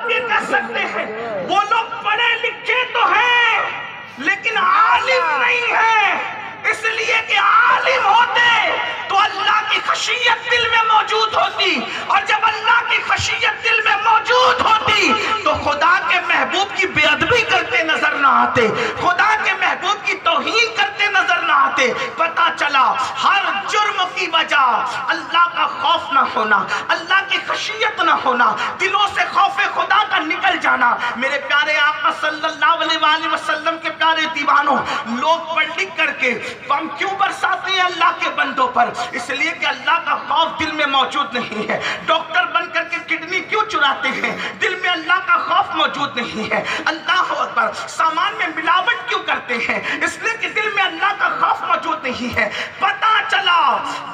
یہ کہہ سکتے ہیں وہ لوگ پڑھے لکھے تو ہیں لیکن عالم نہیں ہیں، اس لیے کہ عالم ہوتے تو اللہ کی خشیت دل میں موجود ہوتی، اور جب اللہ کی خشیت دل میں موجود ہوتی تو خدا کے محبوب کی بے ادبی کرتے نظر نہ آتے، خدا کے محبوب کی توہین کرتے نظر نہ آتے۔ پتہ چلا ہر جرم کی وجہ اللہ کا خوف نہ ہونا، اللہ کی خشیت نہ ہونا، دلوں سے خوف خدا کا نکل جانا۔ میرے پیارے آقا صلی اللہ علیہ وآلہ وسلم کے پیارے دیوانوں، لوگ پڑھ لکھ کر کے ہم کیوں برساتے ہیں اللہ کے بندوں پر؟ اس لیے کہ اللہ کا خوف دل میں موجود نہیں ہے۔ ڈاکٹر بن کر کے کڈنی کیوں چراتے ہیں؟ دل میں اللہ کا خوف موجود نہیں ہے۔ اللہ اکبر، سامان میں ملاوٹ کیوں کرتے ہیں؟ اس لیے کہ دل میں اللہ کا خوف موجود نہیں ہے۔ پتہ چلا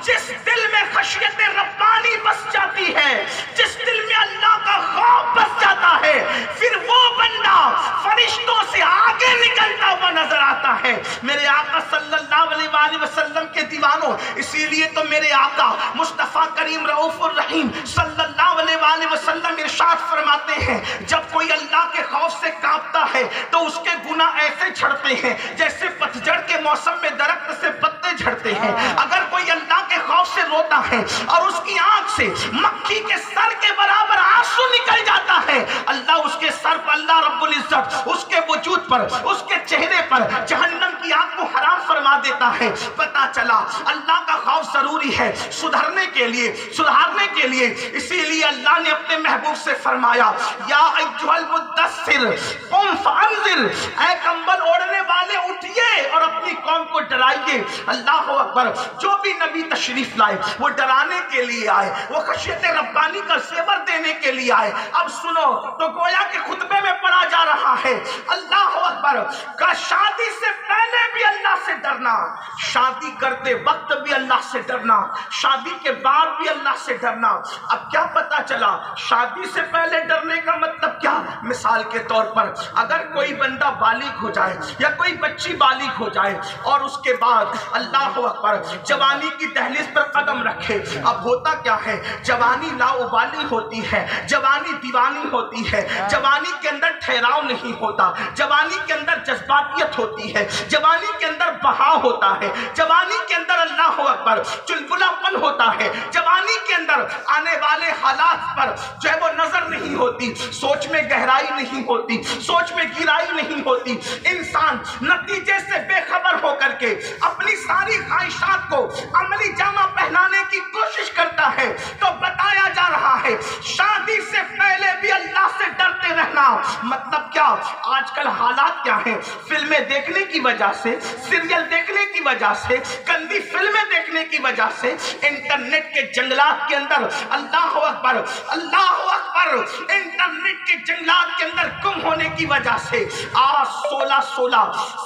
جس دل میں خشیت ربانی بس جاتی ہے، جس دل میں اللہ کا خوف بس جاتا ہے، پھر وہ بندہ فرشتوں سے آگے نکلتا ہوا نظر آتا ہے۔ میرے آقا صلی اللہ علیہ وآلہ وسلم کے دیوانوں، اسی لیے تو میرے آقا مصطفیٰ کریم رؤوف الرحیم صلی اللہ علیہ وآلہ وسلم ارشاد فرماتے ہیں، جب کوئی اللہ کے خوف سے کانپتا ہے تو اس کے گناہ ایسے جھڑتے ہیں جیسے پتجھڑ کے موسم میں درخت سے پتے جھڑتے ہیں۔ اگر کوئی اللہ کے خوف سے روتا ہے اور اس کی آنکھ سے مکھی کے سر کے برابر آنسو نکل جاتا ہے، اللہ اس کے سر پر، اللہ رب العزت اس کے وجود پر، اس کے چہرے پر جہنم کی آگ کو حرام فرما دیتا ہے۔ پتہ چلا اللہ کا خوف ضروری ہے سدھرنے کے لیے، سدھارنے کے لیے۔ اسی لیے اللہ نے اپنے محبوب سے فرمایا، یا ایھا المدثر قم فانذر، اے کمبل اوڑھنے والے اٹھیے اور اپنی قوم کو ڈرائیے۔ اللہ اکبر، جو بھی نبی تشریف لائے وہ ڈرانے کے لیے آئے، وہ خشیت ربانی کا زیور دینے کے لیے آئے۔ اب سنو تو گویا کہ خطبے میں پڑھا جا رہا ہے، اللہ اکبر، کا شادی سے پہلے بھی اللہ سے ڈرنا، شادی کرتے وقت بھی اللہ سے ڈرنا، شادی کے بعد بھی اللہ سے ڈرنا۔ اب کیا پتا چلا شادی سے پہلے ڈرنے کا مطلب کیا؟ مثال کے طور پر اگر کوئی بندہ بالغ ہو جائے یا کوئی بچی بالغ ہو جائے اور اس کے بعد اللہ اکبر جوانی کی دہلیز پر قدم رکھے، اب ہوتا کیا ہے، جوانی لاؤبالی ہوتی ہے، جوانی دیوانی ہوتی ہے، جوانی کے اندر ٹھہراؤ نہیں ہوتا، جوانی کے اندر جذباتیت ہوتی ہے، جوانی کے اندر بہاؤ ہوتا ہے، جوانی کے اندر اللہ اکبر چلبلا پن ہوتا ہے، جوانی کے اندر آنے والے حالات پر جو ہے وہ نظر نہیں ہوتی، سوچ میں گہرائی نہیں ہوتی، سوچ میں گہرائی نہیں ہوتی۔ انسان نتیجے سے بے خبر ہو کر کے اپنی ساری خواہشات کو عملی جامہ پہنانے کی کوشش کرتا ہے۔ تو بتایا جا رہا ہے شادی سے پہلے بھی اللہ سے ڈرتے رہنا۔ مطلب کیا؟ آج کل حالات کیا ہیں؟ فلمیں دیکھنے کی وجہ سے، سیریل دیکھنے کی وجہ سے، گندی فلمیں دیکھنے کی وجہ سے، انٹرنیٹ کے جنگلات کے اندر اللہ اکبر، اللہ اکبر، انٹرنیٹ کے جنگلات کے اندر گم ہونے کی وجہ سے آج 16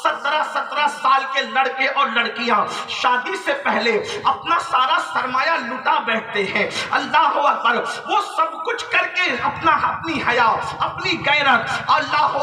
17 سال کے لڑکے اور لڑکیاں شادی سے پہلے اپنا سارا سرمایہ لٹا بیٹھتے ہیں۔ اللہ اکبر، وہ سب کچھ کر کے اپنی حیا، اپنی غیرت، اللہ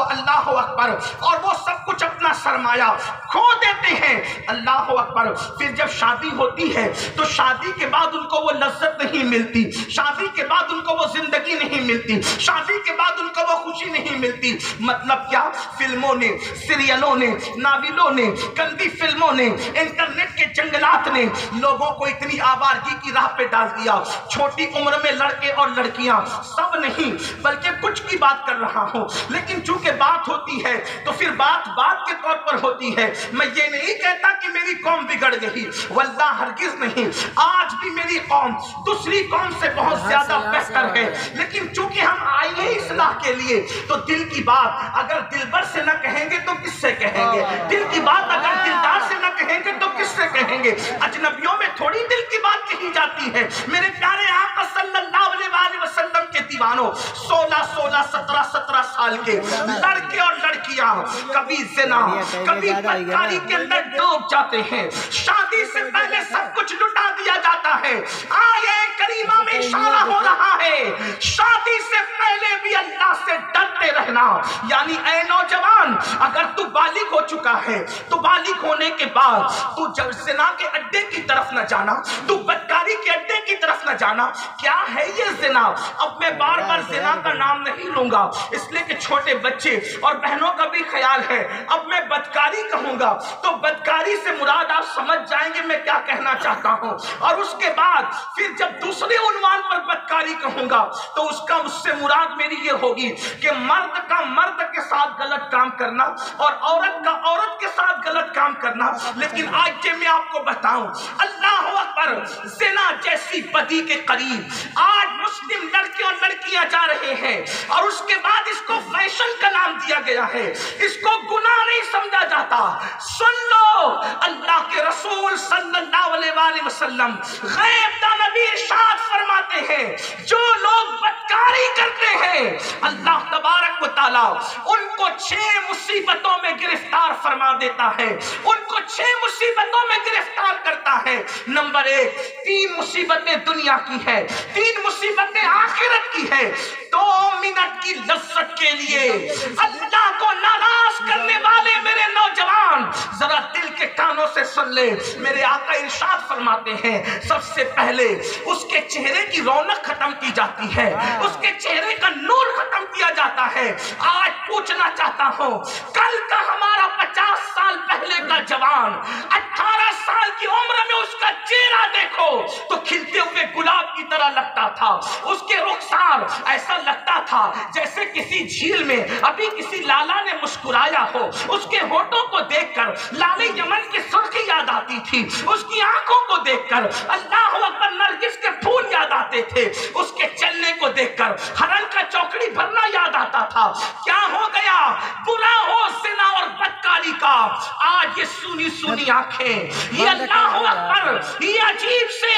اکبر، اور وہ سب کچھ اپنا سرمایہ کھو دیتے ہیں۔ اللہ اکبر، پھر جب شادی ہوتی ہے تو شادی کے بعد ان کو وہ لذت نہیں ملتی، شادی کے بعد ان کو وہ زندگی نہیں ملتی، شادی کے بعد ان کو وہ خوشی نہیں ملتی۔ مطلب کیا؟ فلموں نے، سیریلوں نے، ناولوں نے، گندی فلموں نے، انٹرنیٹ کے جنگلات نے لوگوں کو اتنی آوارگی کی راہ پہ ڈال دیا۔ چھوٹی عمر میں لڑکے اور لڑکیاں، سب نہیں بلکہ کچھ کی بات کر رہا ہوں، لیکن چونکہ بات ہوتی ہے تو پھر بات کے طور پر ہوتی ہے۔ میں یہ نہیں کہتا کہ میری قوم بگڑ گئی، واللہ ہرگز نہیں، آج بھی میری قوم دوسری قوم سے بہت زیادہ بہتر ہے، لیکن چونکہ ہم آئے ہیں اصلاح کے لیے تو دل کی بات اگر دلبر سے نہ کہیں گے تو کس سے کہیں گے؟ دل کی بات اگر دلدار سے نہ کہیں گے تو کس سے کہیں گے؟ اجنبیوں میں تھوڑی دل کی بات کہی جاتی ہے۔ میرے پیارے آقا صلی اللہ علیہ وآلہ وسلم کے دیوانوں، 16 17 سال کے لڑکے اور لڑکیاں کبھی زنا، کبھی بدکاری کے اندر ڈوب جاتے ہیں۔ شادی سے پہلے سب کچھ لٹا دیا جاتا ہے۔ آیے کریمہ میں اشارہ ہو رہا ہے شادی سے پہلے بھی اللہ سے ڈرتے کرتے رہنا. یعنی اے نوجوان، اگر تو بالغ ہو چکا ہے تو بالغ ہونے کے بعد تو جب زنا کے اڈے کی طرف نہ جانا، تو بدکاری کے اڈے کی طرف نہ جانا. کیا ہے یہ زنا؟ اب میں بار بار زنا کا نام نہیں لوں گا اس لیے کہ چھوٹے بچے اور بہنوں کا بھی خیال ہے. اب میں بدکاری کہوں گا تو بدکاری سے مراد آپ سمجھ جائیں گے میں کیا کہنا چاہتا ہوں. اور اس کے بعد پھر جب دوسرے عنوان پر بدکاری کہوں گا تو اس سے مراد میری یہ ہوگی کہ مرد کا مرد کے ساتھ غلط کام کرنا اور عورت کا عورت کے ساتھ غلط کام کرنا. لیکن آج جو میں آپ کو بتاؤں، اللہ اکبر، زنا جیسی بدی کے قریب آج مسلم لڑکے اور لڑکیاں جا رہے ہیں اور اس کے بعد اس کو فیشن کا نام دیا گیا ہے، اس کو گناہ نہیں سمجھا جاتا. سن لو، اللہ کے رسول صلی اللہ علیہ وآلہ وسلم غیب دا نبی ارشاد فرماتے ہیں جو لوگ بدکاری کرتے ہیں اللہ تبارک و تعالی ان کو 6 مصیبتوں میں گرفتار فرما دیتا ہے، ان کو 6 مصیبتوں میں گرفتار کرتا ہے. نمبر 1، 3 مصیبتیں دنیا کی ہے، 3 مصیبتیں آخرت کی ہے. 2 منٹ کی لذت کے لیے اللہ کو ناراض کرنے والے میرے نوجوان ذرا دل کے کانوں سے سن لے. میرے آقا ارشاد فرماتے ہیں سب سے پہلے اس کے چہرے کی رونق ختم کی جاتی ہے، اس کے چہرے کا نور ختم کیا جاتا ہے. آج پوچھنا چاہتا ہوں، کل کا ہمارا 50 سال پہلے کا جوان 18 سال کی عمر میں اس کا چہرہ دیکھو تو کھلتے ہوئے گلاب کی طرح لگتا تھا. اس کے رخسار ایسا لگتا تھا جیسے کسی جھیل میں ابھی کسی لالا نے مسکرایا ہو. اس کے ہونٹوں کو دیکھ کر لال یمن کی سرخی یاد آتی تھی، اس کی آنکھوں کو دیکھ کر اللہ اکبر نرگس کے پھول یاد آتے تھے، اس کے چلنے کو دیکھ کر ہرن کا چوکڑی بھرنا یاد آتا تھا. کیا ہو گیا؟ برا ہو زنا اور بدکاری کا آج یہ سونی سونی آنکھیں، یہ اللہ اکبر، یہ عجیب سے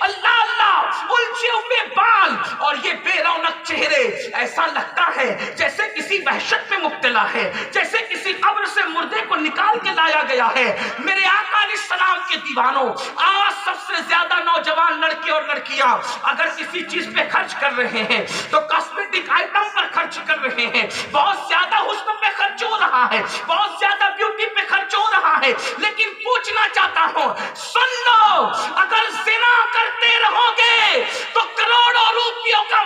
اللہ اللہ الجھے ہوئے بال اور یہ بے رونق چہرے، ایسا لگتا ہے جیسے کسی وحشت میں مبتلا ہے، جیسے کسی قبر سے مردے کو نکال کے لایا گیا ہے. میرے آقا علیہ السلام کے دیوانوں، آج سب سے زیادہ نوجوان لڑکے اور لڑکیاں اگر کسی چیز پہ خرچ کر رہے ہیں تو کاسمیٹک آئٹم پر خرچ کر رہے ہیں، بہت زیادہ حسن پہ خرچ ہو رہا ہے، بہت زیادہ بیوٹی پہ خرچ ہو رہا ہے. لیکن پوچھنا چاہتا ہوں، سن لو، اگر زنا کرتے رہو گے تو کروڑوں روپیوں کا